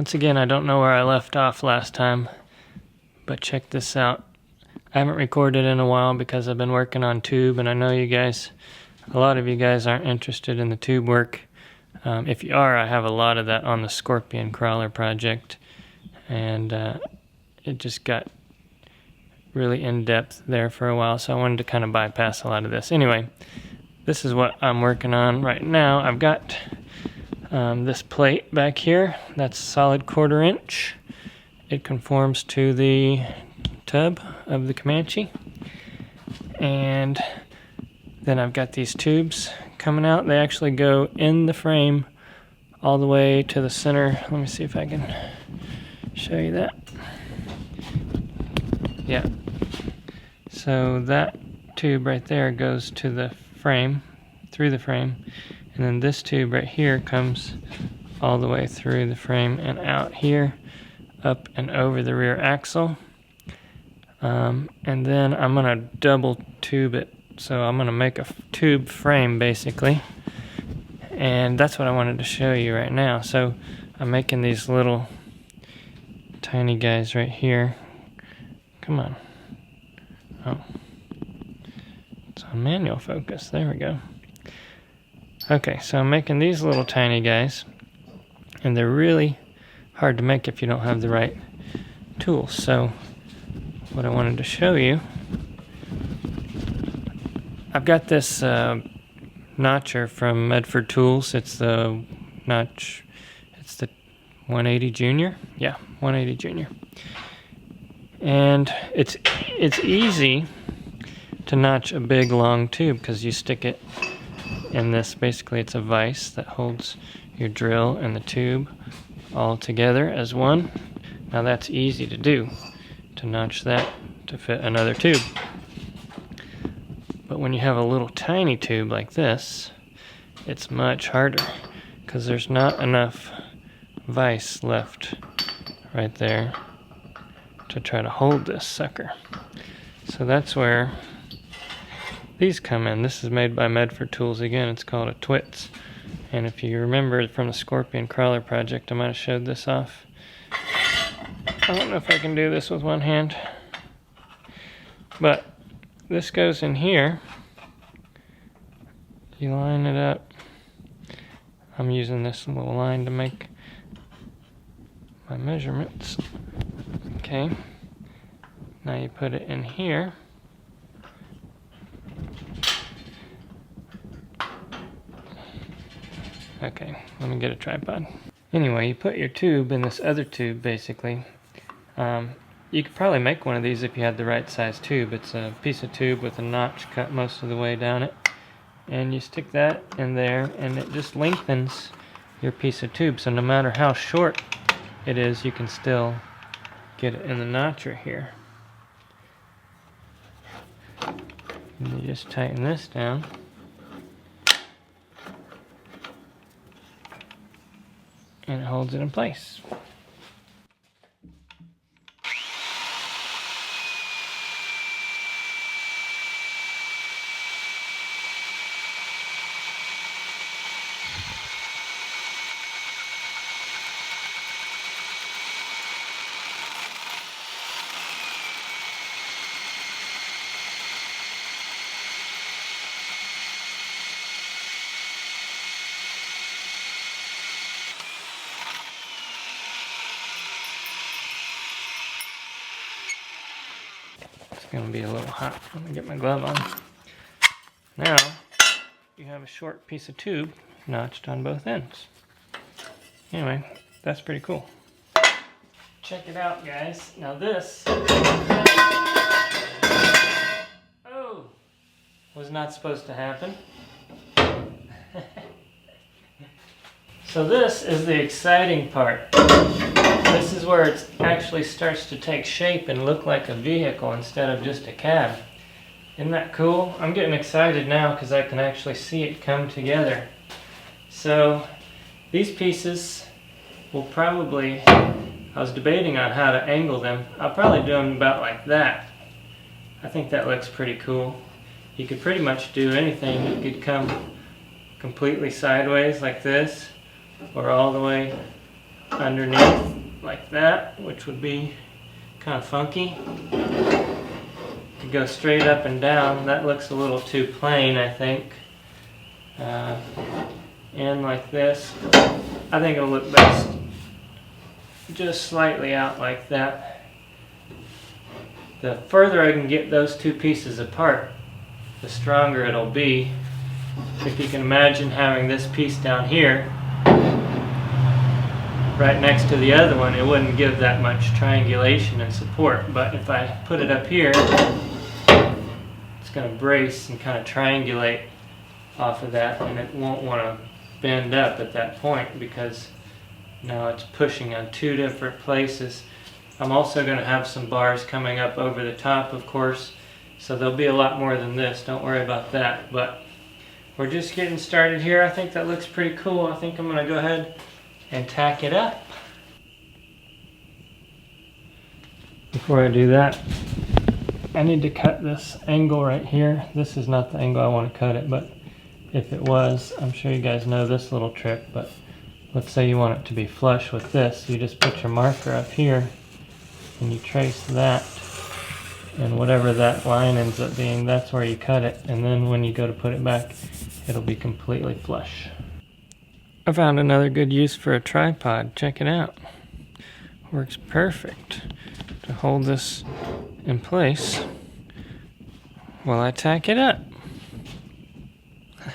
Once again, I don't know where I left off last time, but check this out. I haven't recorded in a while because I've been working on tube, and I know you guys, a lot of you guys aren't interested in the tube work. If you are, I have a lot of that on the Scorpion Crawler project, and it just got really in-depth there for a while, so I wanted to kind of bypass a lot of this. Anyway, this is what I'm working on right now. I've got this plate back here, that's solid 1/4 inch. It conforms to the tub of the Comanche. And then I've got these tubes coming out. They actually go in the frame all the way to the center. Let me see if I can show you that. Yeah. So that tube right there goes to the frame, through the frame. And then this tube right here comes all the way through the frame and out here, up and over the rear axle. And then I'm going to double tube it. So I'm going to make a tube frame basically. And that's what I wanted to show you right now. So I'm making these little tiny guys right here. Come on. Oh. It's on manual focus. There we go. Okay, so I'm making these little tiny guys, and they're really hard to make if you don't have the right tools. So what I wanted to show you, I've got this notcher from Medford Tools. It's the notch, it's the 180 Junior. Yeah, 180 Junior. And it's easy to notch a big long tube because you stick it in this, basically it's a vise that holds your drill and the tube all together as one. Now that's easy to do, to notch that to fit another tube. But when you have a little tiny tube like this, it's much harder because there's not enough vise left right there to try to hold this sucker. So that's where these come in. This is made by Medford Tools again. It's called a Twits. And if you remember from the Scorpion Crawler project, I might have showed this off. I don't know if I can do this with one hand. But this goes in here. You line it up. I'm using this little line to make my measurements. Okay. Now you put it in here. Okay, let me get a tripod. Anyway, you put your tube in this other tube, basically. You could probably make one of these if you had the right size tube. It's a piece of tube with a notch cut most of the way down it. And you stick that in there, and it just lengthens your piece of tube. So no matter how short it is, you can still get it in the notcher here. And you just tighten this down. And it holds it in place. It's going to be a little hot. Let me get my glove on. Now, you have a short piece of tube notched on both ends. Anyway, that's pretty cool. Check it out, guys. Now this, oh, was not supposed to happen. So this is the exciting part. This is where it actually starts to take shape and look like a vehicle instead of just a cab. Isn't that cool? I'm getting excited now because I can actually see it come together. So these pieces will probably, I was debating on how to angle them. I'll probably do them about like that. I think that looks pretty cool. You could pretty much do anything. You could come completely sideways like this, or all the way underneath. like that, which would be kind of funky. To go straight up and down, that looks a little too plain, I think. And like this, I think it'll look best just slightly out like that. The further I can get those two pieces apart, the stronger it'll be. If you can imagine having this piece down here right next to the other one, it wouldn't give that much triangulation and support. But if I put it up here, it's going to brace and kind of triangulate off of that, and it won't want to bend up at that point because now it's pushing on two different places. I'm also going to have some bars coming up over the top, of course, so there'll be a lot more than this. Don't worry about that. But we're just getting started here. I think that looks pretty cool. I think I'm going to go ahead and tack it up. Before I do that, I need to cut this angle right here. This is not the angle I want to cut it, but if it was, I'm sure you guys know this little trick, but let's say you want it to be flush with this. You just put your marker up here and you trace that, and whatever that line ends up being, that's where you cut it, and then when you go to put it back, it'll be completely flush. I found another good use for a tripod. Check it out. Works perfect to hold this in place while I tack it up.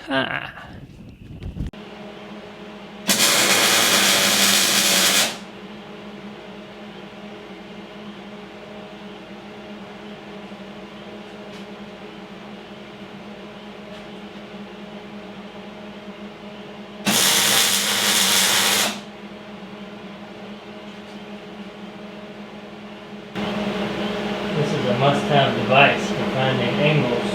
Ha! This is a must-have device for finding angles.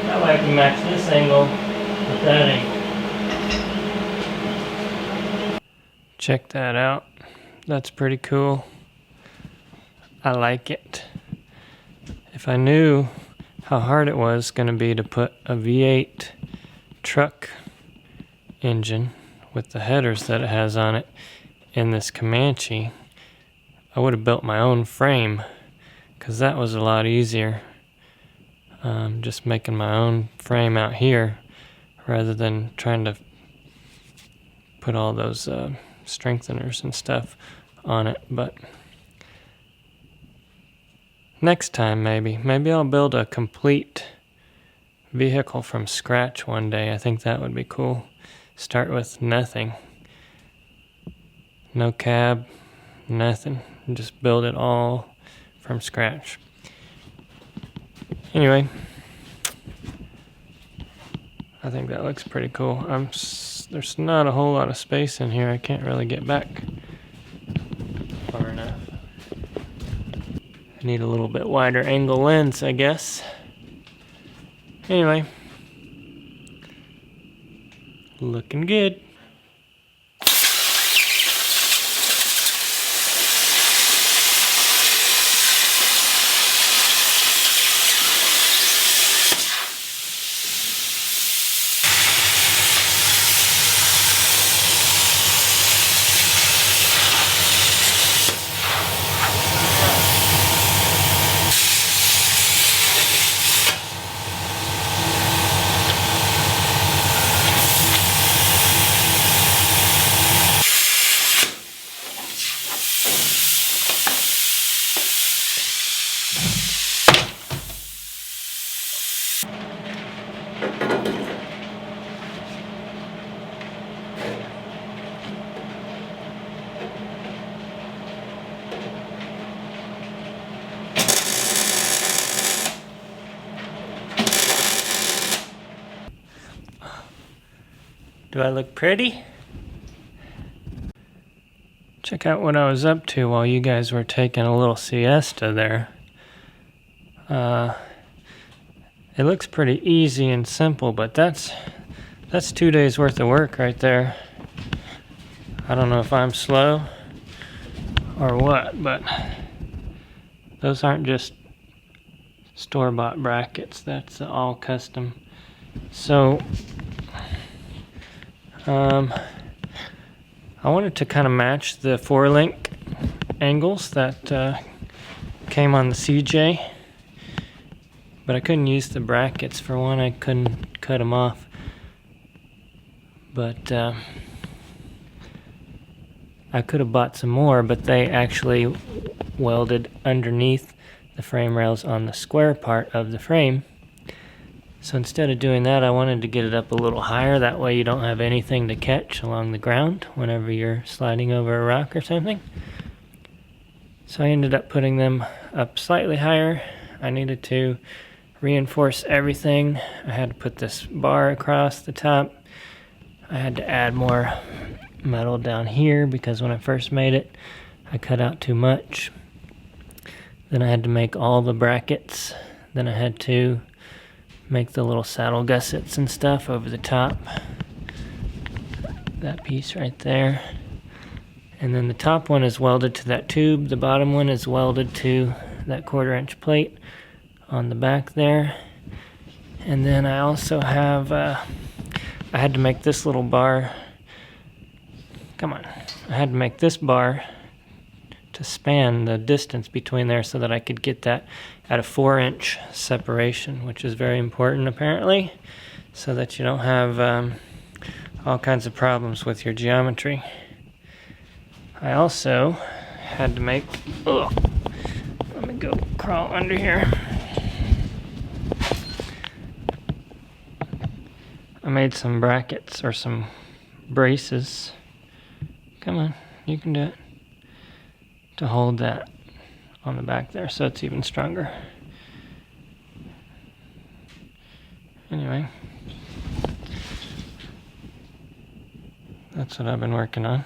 That way I can match this angle with that angle. Check that out. That's pretty cool. I like it. If I knew how hard it was going to be to put a V8 truck engine with the headers that it has on it in this Comanche, I would have built my own frame, because that was a lot easier. Just making my own frame out here rather than trying to put all those strengtheners and stuff on it. But next time, maybe I'll build a complete vehicle from scratch one day. I think that would be cool. Start with nothing. No cab, nothing. Just build it all from scratch. Anyway, I think that looks pretty cool. There's not a whole lot of space in here. I can't really get back far enough. I need a little bit wider angle lens, I guess. Anyway, looking good. Do I look pretty? Check out what I was up to while you guys were taking a little siesta there. It looks pretty easy and simple, but that's 2 days worth of work right there. I don't know if I'm slow or what, but those aren't just store-bought brackets. That's all custom. So I wanted to kind of match the 4-link angles that came on the CJ, but I couldn't use the brackets. For one, I couldn't cut them off, but I could have bought some more, but they actually welded underneath the frame rails on the square part of the frame. So instead of doing that, I wanted to get it up a little higher. That way you don't have anything to catch along the ground whenever you're sliding over a rock or something. So I ended up putting them up slightly higher. I needed to reinforce everything. I had to put this bar across the top. I had to add more metal down here because when I first made it, I cut out too much. Then I had to make all the brackets. Then I had to make the little saddle gussets and stuff over the top. That piece right there. And then the top one is welded to that tube. The bottom one is welded to that 1/4-inch plate on the back there. And then I also have, I had to make this little bar. Come on. I had to make this bar to span the distance between there so that I could get that at a 4-inch separation, which is very important apparently, so that you don't have all kinds of problems with your geometry. I also had to make, let me go crawl under here. I made some brackets or some braces. Come on, you can do it. To hold that on the back there so it's even stronger. Anyway, that's what I've been working on.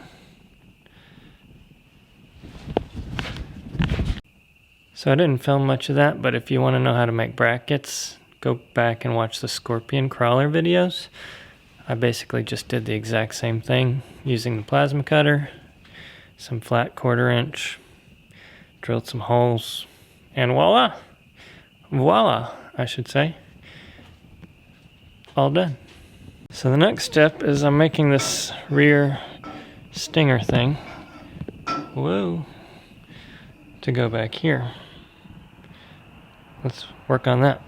So I didn't film much of that, but if you want to know how to make brackets, go back and watch the scorpion crawler videos. I basically just did the exact same thing using the plasma cutter, some flat 1/4-inch, drilled some holes, and voila, I should say, all done. So the next step is I'm making this rear stinger thing, whoa, to go back here. Let's work on that.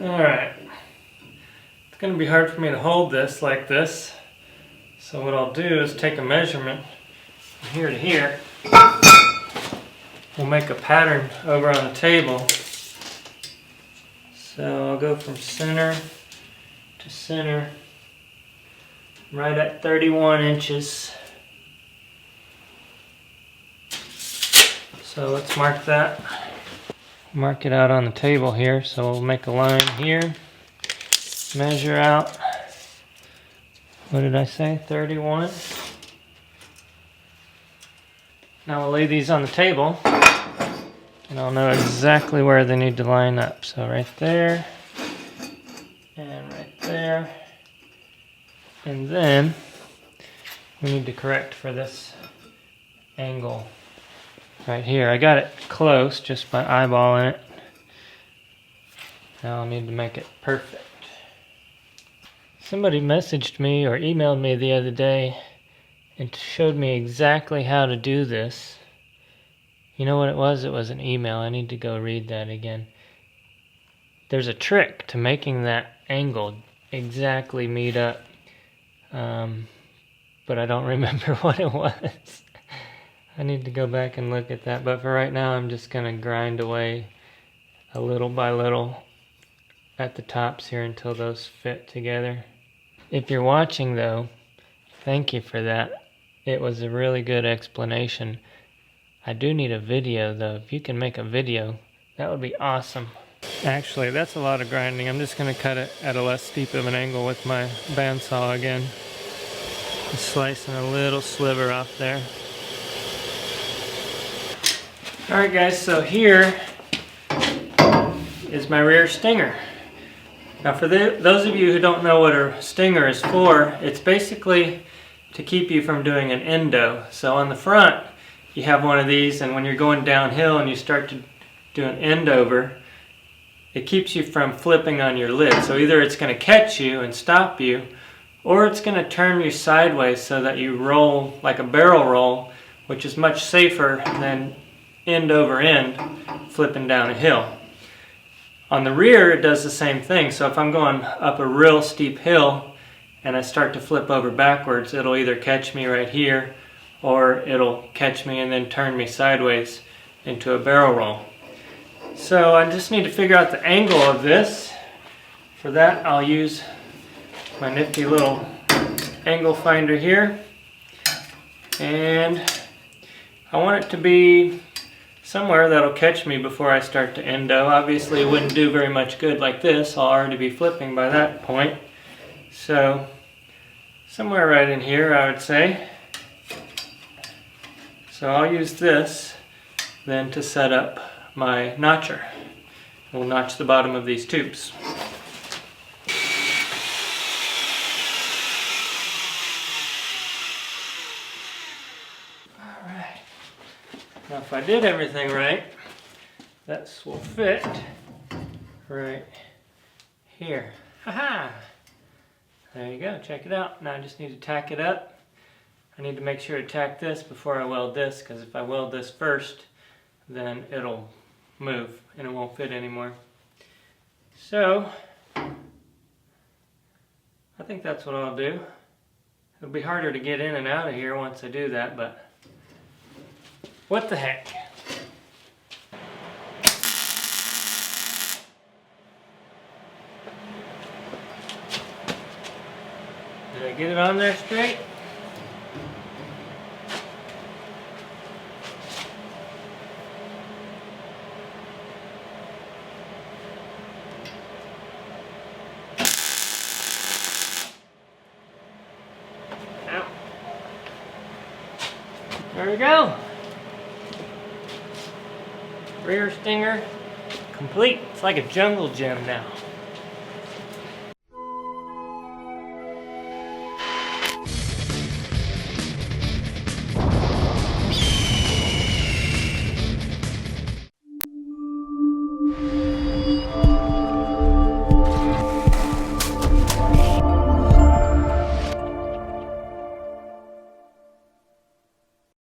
Alright, it's going to be hard for me to hold this like this, so what I'll do is take a measurement from here to here. We'll make a pattern over on the table. So I'll go from center to center, right at 31 inches. So let's mark that. Mark it out on the table here, so we'll make a line here, measure out, what did I say, 31. Now we'll lay these on the table, and I'll know exactly where they need to line up. So right there, and right there, and then we need to correct for this angle. Right here, I got it close just by eyeballing it. Now I'll need to make it perfect. Somebody messaged me or emailed me the other day and showed me exactly how to do this. You know what it was? It was an email. I need to go read that again. There's a trick to making that angle exactly meet up. But I don't remember what it was. I need to go back and look at that. But for right now, I'm just going to grind away a little by little at the tops here until those fit together. If you're watching though, thank you for that. It was a really good explanation. I do need a video though. If you can make a video, that would be awesome. Actually, that's a lot of grinding. I'm just going to cut it at a less steep of an angle with my bandsaw again. Just slicing a little sliver off there. Alright guys, so here is my rear stinger. Now for those of you who don't know what a stinger is for, it's basically to keep you from doing an endo. So on the front, you have one of these, and when you're going downhill and you start to do an end over, it keeps you from flipping on your lid. So either it's going to catch you and stop you, or it's going to turn you sideways so that you roll like a barrel roll, which is much safer than end over end flipping down a hill. On the rear, it does the same thing. So if I'm going up a real steep hill and I start to flip over backwards, it'll either catch me right here, or it'll catch me and then turn me sideways into a barrel roll. So I just need to figure out the angle of this. For that, I'll use my nifty little angle finder here. And I want it to be somewhere that'll catch me before I start to endo. Obviously it wouldn't do very much good like this. I'll already be flipping by that point. So somewhere right in here, I would say. So I'll use this then to set up my notcher. We'll notch the bottom of these tubes. Alright. Now if I did everything right, this will fit right here. Haha! There you go, check it out. Now I just need to tack it up. I need to make sure to tack this before I weld this, because if I weld this first, then it'll move and it won't fit anymore. So I think that's what I'll do. It'll be harder to get in and out of here once I do that, but what the heck. Did I get it on there straight? There we go. Rear stinger complete. It's like a jungle gym now.